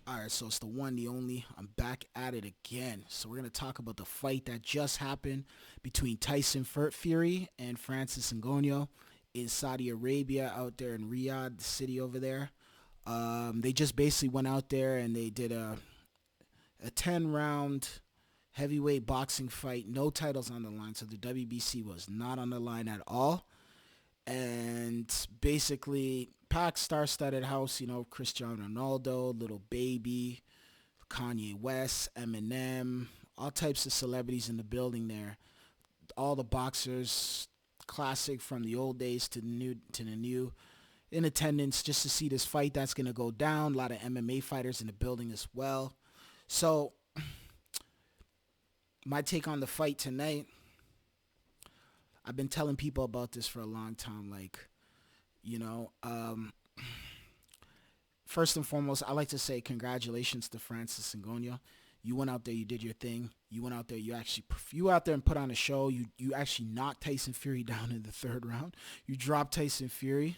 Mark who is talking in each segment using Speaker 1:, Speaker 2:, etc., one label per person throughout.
Speaker 1: All right, so it's the one, the only. I'm back at it again. So we're gonna talk about the fight that just happened between Tyson Fury and Francis Ngannou in Saudi Arabia, out there in Riyadh, the city over there. They just basically went out there and they did a 10 round heavyweight boxing fight. No titles on the line, so the WBC was not on the line at all. And basically, packed star-studded house. Cristiano Ronaldo, little baby, Kanye West, Eminem, all types of celebrities in the building there. All the boxers, classic from the old days to the new, in attendance just to see this fight that's gonna go down. A lot of MMA fighters in the building as well. So my take on the fight tonight. I've been telling people about this for a long time. You know, um, first and foremost, I like to say congratulations to Francis Ngannou. You went out there, you did your thing. You went out there, you went out there and put on a show. You actually knocked Tyson Fury down in the third round. You dropped Tyson Fury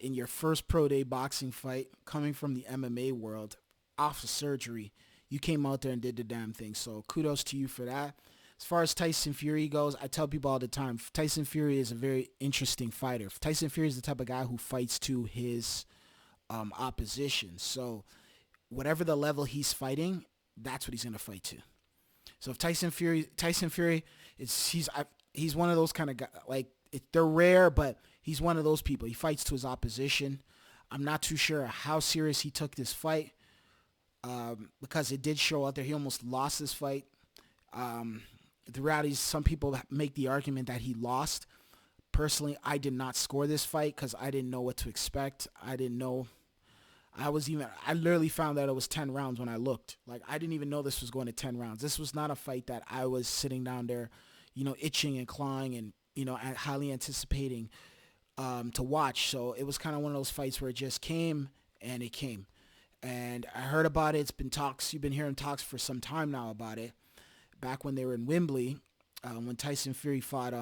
Speaker 1: in your first pro day boxing fight, coming from the MMA world, off of surgery. You came out there and did the damn thing. So kudos to you for that. As far as Tyson Fury goes, I tell people all the time, Tyson Fury is a very interesting fighter. Tyson Fury is the type of guy who fights to his opposition. So whatever the level he's fighting, that's what he's gonna fight to. So if Tyson Fury, he's one of those kind of guys. They're rare, but he's one of those people. He fights to his opposition. I'm not too sure how serious he took this fight, because it did show out there. He almost lost this fight. Um, the reality is, some people make the argument that he lost. Personally, I did not score this fight because I didn't know what to expect. I didn't know. I literally found out it was 10 rounds when I looked. I didn't even know this was going to 10 rounds. This was not a fight that I was sitting down there, itching and clawing and, highly anticipating to watch. So it was kind of one of those fights where it just came and it came. And I heard about it. It's been talks. You've been hearing talks for some time now about it. Back when they were in Wembley, when Tyson Fury fought,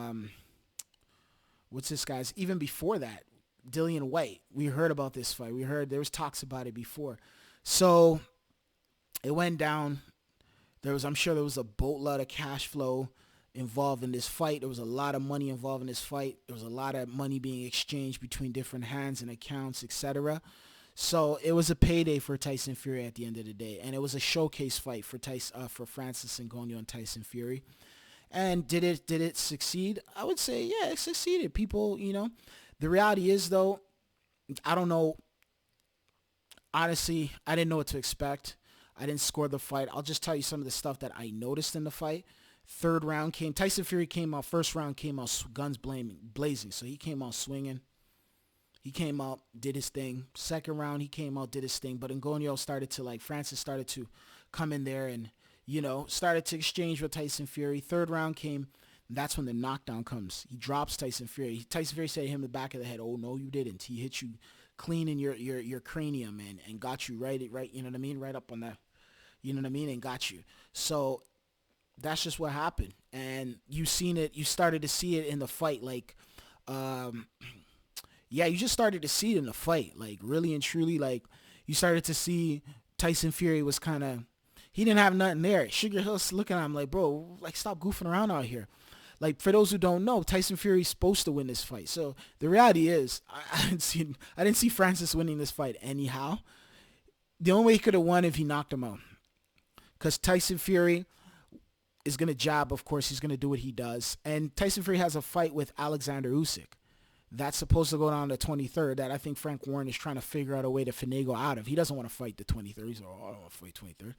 Speaker 1: what's this guy's? Even before that, Dillian White. We heard about this fight. We heard there was talks about it before. So it went down. I'm sure there was a boatload of cash flow involved in this fight. There was a lot of money involved in this fight. There was a lot of money being exchanged between different hands and accounts, etc. So it was a payday for Tyson Fury at the end of the day, and it was a showcase fight for Francis Ngannou and Tyson Fury. And did it succeed? I would say yeah, it succeeded. People, the reality is though, I don't know. Honestly, I didn't know what to expect. I didn't score the fight. I'll just tell you some of the stuff that I noticed in the fight. Third round came. Tyson Fury came out. First round came out guns blazing. So he came out swinging. He came out, did his thing. Second round, he came out, did his thing. But Ngannou Francis started to come in there and, started to exchange with Tyson Fury. Third round came. That's when the knockdown comes. He drops Tyson Fury. Tyson Fury said to him in the back of the head, "Oh no, you didn't." He hit you clean in your cranium and got you right. You know what I mean? Right up on that. You know what I mean? And got you. So that's just what happened. And you seen it. You started to see it in the fight. Um, yeah, you just started to see it in the fight. Really and truly, you started to see Tyson Fury was kind of, he didn't have nothing there. Sugar Hill's looking at him like, bro, stop goofing around out here. For those who don't know, Tyson Fury's supposed to win this fight. So the reality is, I didn't see Francis winning this fight anyhow. The only way he could have won if he knocked him out, because Tyson Fury is gonna jab. Of course, he's gonna do what he does. And Tyson Fury has a fight with Alexander Usyk. That's supposed to go down the 23rd. That I think Frank Warren is trying to figure out a way to finagle out of. He doesn't want to fight the 23rd. He's like, oh, I don't want to fight 23rd.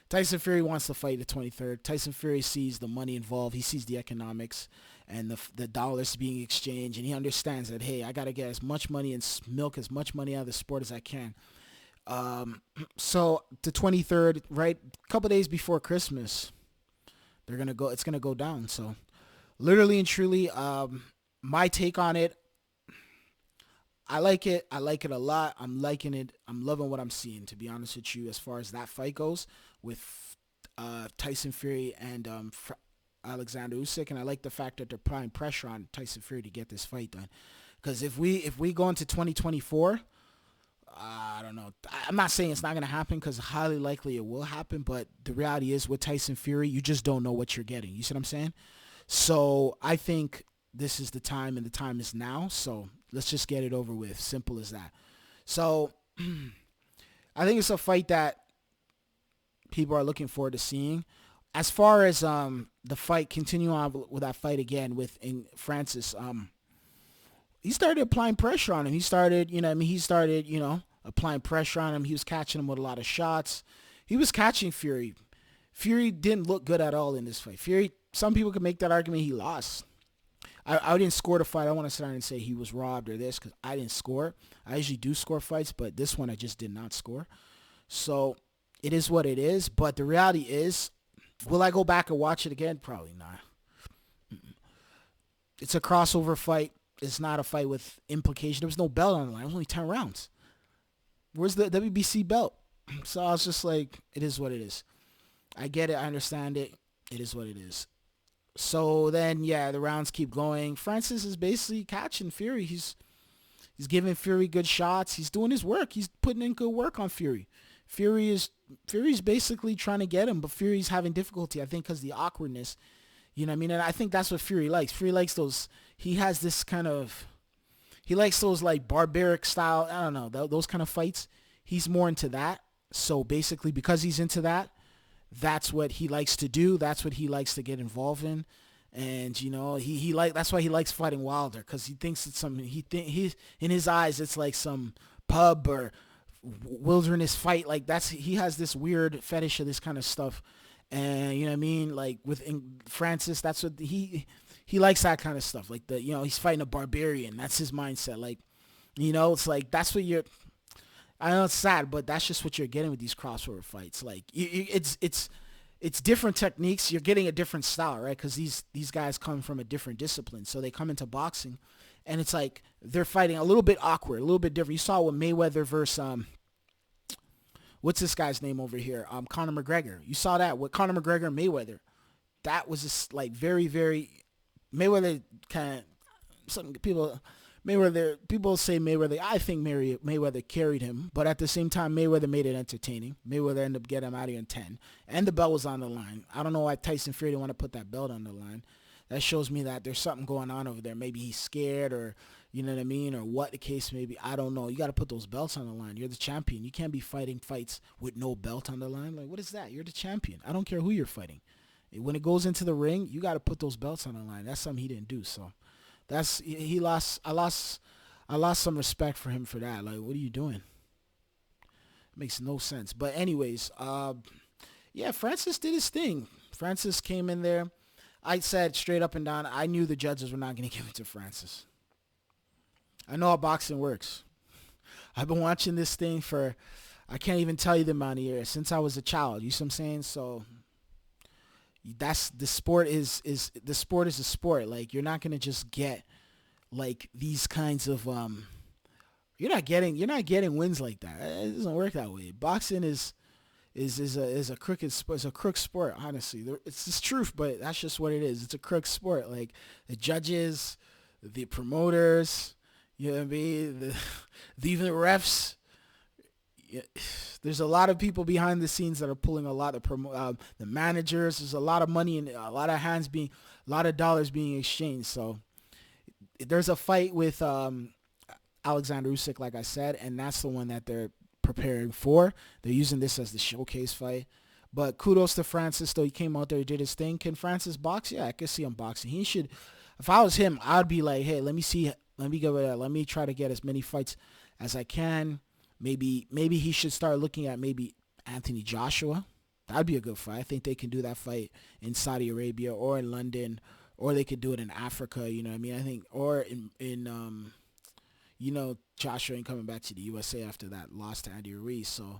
Speaker 1: Tyson Fury wants to fight the 23rd. Tyson Fury sees the money involved. He sees the economics and the dollars being exchanged, and he understands that, hey, I got to get as much money and milk as much money out of the sport as I can. So the 23rd, right, a couple days before Christmas, it's gonna go down. So literally and truly, my take on it, I like it. I like it a lot. I'm liking it. I'm loving what I'm seeing, to be honest with you, as far as that fight goes with Tyson Fury and Alexander Usyk. And I like the fact that they're applying pressure on Tyson Fury to get this fight done. Because if we go into 2024, I don't know. I'm not saying it's not going to happen because highly likely it will happen, but the reality is with Tyson Fury, you just don't know what you're getting. You see what I'm saying? So I think this is the time and the time is now. So let's just get it over with. Simple as that. So I think it's a fight that people are looking forward to seeing. As far as the fight, continue on with that fight again with Francis. He started applying pressure on him. He started, applying pressure on him. He was catching him with a lot of shots. He was catching Fury. Fury didn't look good at all in this fight. Fury, some people could make that argument he lost. I didn't score the fight. I don't want to sit down and say he was robbed or this because I didn't score. I usually do score fights, but this one I just did not score. So it is what it is. But the reality is, will I go back and watch it again? Probably not. It's a crossover fight. It's not a fight with implication. There was no belt on the line. It was only 10 rounds. Where's the WBC belt? So I was just like, it is what it is. I get it. I understand it. It is what it is. So then, yeah, the rounds keep going. Francis is basically catching Fury. He's giving Fury good shots. He's doing his work. He's putting in good work on Fury. Fury's basically trying to get him, but Fury's having difficulty, I think, because the awkwardness. You know what I mean? And I think that's what Fury likes. Fury likes those. He has this kind of. He likes those like barbaric style. I don't know those kind of fights. He's more into that. So basically, because he's into that, that's what he likes to do. That's what he likes to get involved in. And he that's why he likes fighting Wilder, because he thinks it's some he's in his eyes it's like some pub or wilderness fight. Like he has this weird fetish of this kind of stuff. And you know what I mean? Like with Francis, that's what he likes, that kind of stuff. Like he's fighting a barbarian. That's his mindset. Like, it's like that's what you're. I know it's sad, but that's just what you're getting with these crossover fights. Like it's different techniques. You're getting a different style, right? Because these guys come from a different discipline, so they come into boxing, and it's like they're fighting a little bit awkward, a little bit different. You saw with Mayweather versus what's this guy's name over here? Conor McGregor. You saw that with Conor McGregor and Mayweather. That was just like very, very Mayweather kind of some people. People say Mayweather. I think Mayweather carried him, but at the same time, Mayweather made it entertaining. Mayweather ended up getting him out of here in 10, and the belt was on the line. I don't know why Tyson Fury didn't want to put that belt on the line. That shows me that there's something going on over there. Maybe he's scared, or you know what I mean, or what the case may be. I don't know. You got to put those belts on the line. You're the champion. You can't be fighting fights with no belt on the line. Like, what is that? You're the champion. I don't care who you're fighting. When it goes into the ring, you got to put those belts on the line. That's something he didn't do. So. He lost. I lost some respect for him for that. Like, what are you doing? Makes no sense. But anyways, yeah, Francis did his thing. Francis came in there. I said straight up and down, I knew the judges were not going to give it to Francis. I know how boxing works. I've been watching this thing for, I can't even tell you the amount of years, since I was a child. You see what I'm saying? So that's the sport is a sport. Like, you're not gonna just get like these kinds of you're not getting wins like that. It doesn't work that way. Boxing is a crooked sport. It's a crook sport, honestly. It's the truth, but that's just what it is. It's a crook sport. Like, the judges, the promoters, you know what I mean, even the refs. There's a lot of people behind the scenes that are pulling a lot of the managers. There's a lot of money and a lot of dollars being exchanged. So there's a fight with Alexander Usyk, like I said, and that's the one that they're preparing for. They're using this as the showcase fight. But kudos to Francis, though. He came out there, he did his thing. Can Francis box? Yeah, I can see him boxing. He should. If I was him, I'd be like, hey, let me try to get as many fights as I can. Maybe he should start looking at maybe Anthony Joshua. That'd be a good fight. I think they can do that fight in Saudi Arabia or in London, or they could do it in Africa. You know what I mean? I think, or in Joshua ain't coming back to the USA after that loss to Andy Ruiz. So,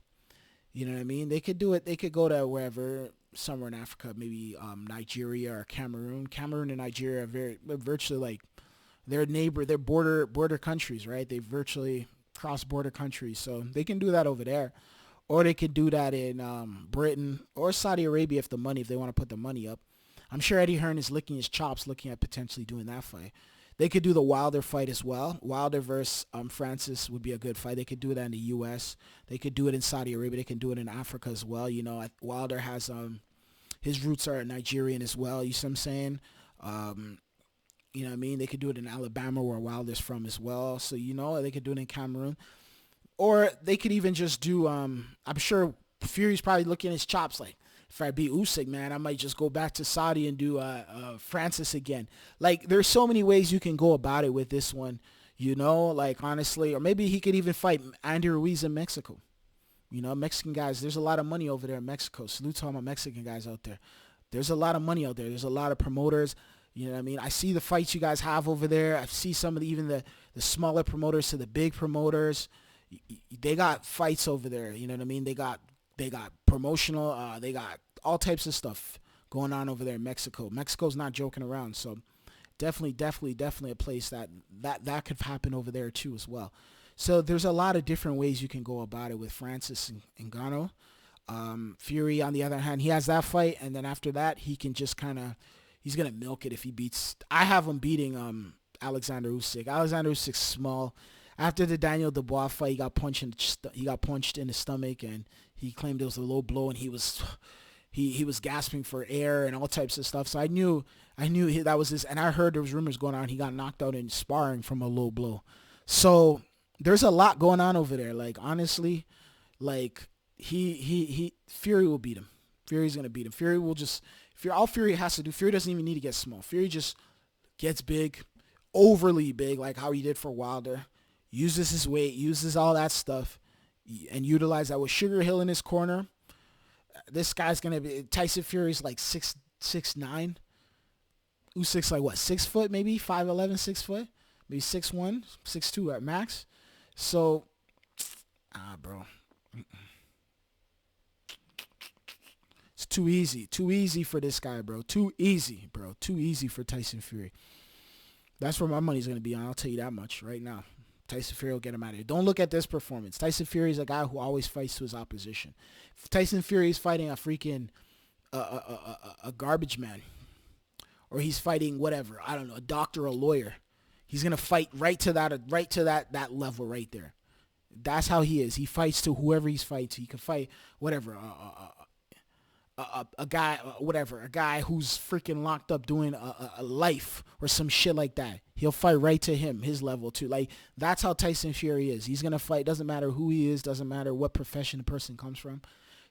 Speaker 1: you know what I mean? They could do it. They could go to wherever, somewhere in Africa, maybe Nigeria or Cameroon. Cameroon and Nigeria are virtually like they're border countries, right? They virtually cross-border countries, so they can do that over there, or they could do that in Britain or Saudi Arabia if they want to put the money up. I'm sure Eddie Hearn is licking his chops looking at potentially doing that fight. They could do the Wilder fight as well. Wilder versus Francis would be a good fight. They could do that in the U.S. They could do it in Saudi Arabia. They can do it in Africa as well. You know, Wilder has his roots are Nigerian as well. You see what I'm saying? You know what I mean? They could do it in Alabama where Wilder's from as well. So, you know, they could do it in Cameroon. Or they could even just do, I'm sure Fury's probably looking at his chops like, if I beat Usyk, man, I might just go back to Saudi and do Francis again. Like, there's so many ways you can go about it with this one, you know, like, honestly. Or maybe he could even fight Andy Ruiz in Mexico. You know, Mexican guys, there's a lot of money over there in Mexico. Salute to all my Mexican guys out there. There's a lot of money out there. There's a lot of promoters. You know what I mean? I see the fights you guys have over there. I see some of even the smaller promoters to the big promoters. They got fights over there. You know what I mean? They got promotional. They got all types of stuff going on over there in Mexico. Mexico's not joking around. So definitely a place that could happen over there too as well. So there's a lot of different ways you can go about it with Francis and Ngannou. Fury, on the other hand, he has that fight, and then after that, he can just kind of, he's going to milk it if he beats. I have him beating Alexander Usyk. Alexander Usyk's small. After the Daniel Dubois fight, he got punched in the stomach, and he claimed it was a low blow, and he was gasping for air and all types of stuff. So I knew that was this, and I heard there was rumors going on. He got knocked out in sparring from a low blow. So there's a lot going on over there. Like, honestly, like Fury will beat him. Fury's gonna beat him. All Fury has to do. Fury doesn't even need to get small. Fury just gets big, overly big, like how he did for Wilder. Uses his weight, uses all that stuff, and utilize that with Sugar Hill in his corner. This guy's gonna be Tyson Fury's like 6'9". Usyk's like what, 6 foot, maybe 5'11", 6 foot, maybe 6'1", 6'2" at max. So, bro, it's too easy for this guy, bro. Too easy for Tyson Fury. That's where my money's gonna be on. I'll tell you that much right now. Tyson Fury will get him out of here. Don't look at this performance. Tyson Fury is a guy who always fights to his opposition. If Tyson Fury is fighting a freaking a garbage man, or he's fighting whatever, I don't know, a doctor or a lawyer, he's gonna fight right to that level right there. That's how he is. He fights to whoever he's fighting to. He can fight whatever, a guy who's freaking locked up doing a life or some shit like that. He'll fight right to him, his level too. Like, that's how Tyson Fury is. He's gonna fight. Doesn't matter who he is. Doesn't matter what profession the person comes from.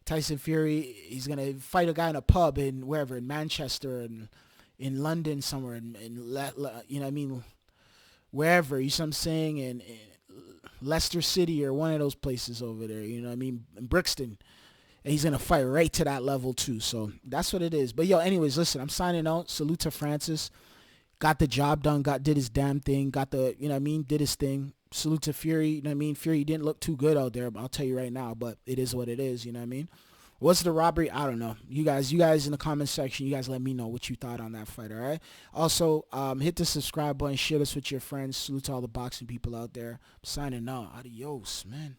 Speaker 1: Tyson Fury, he's gonna fight a guy in a pub in wherever, in Manchester and in London somewhere, you know what I mean, wherever. You know what I'm saying, in Leicester City or one of those places over there. You know what I mean, in Brixton. And he's going to fight right to that level too. So that's what it is. But yo, anyways, listen, I'm signing out. Salute to Francis. Got the job done. Did his damn thing. Got the, you know what I mean, did his thing. Salute to Fury. You know what I mean? Fury didn't look too good out there, but I'll tell you right now, but it is what it is. You know what I mean? What's the robbery? I don't know. You guys in the comment section, you guys let me know what you thought on that fight, all right? Also, hit the subscribe button. Share this with your friends. Salute to all the boxing people out there. I'm signing out. Adios, man.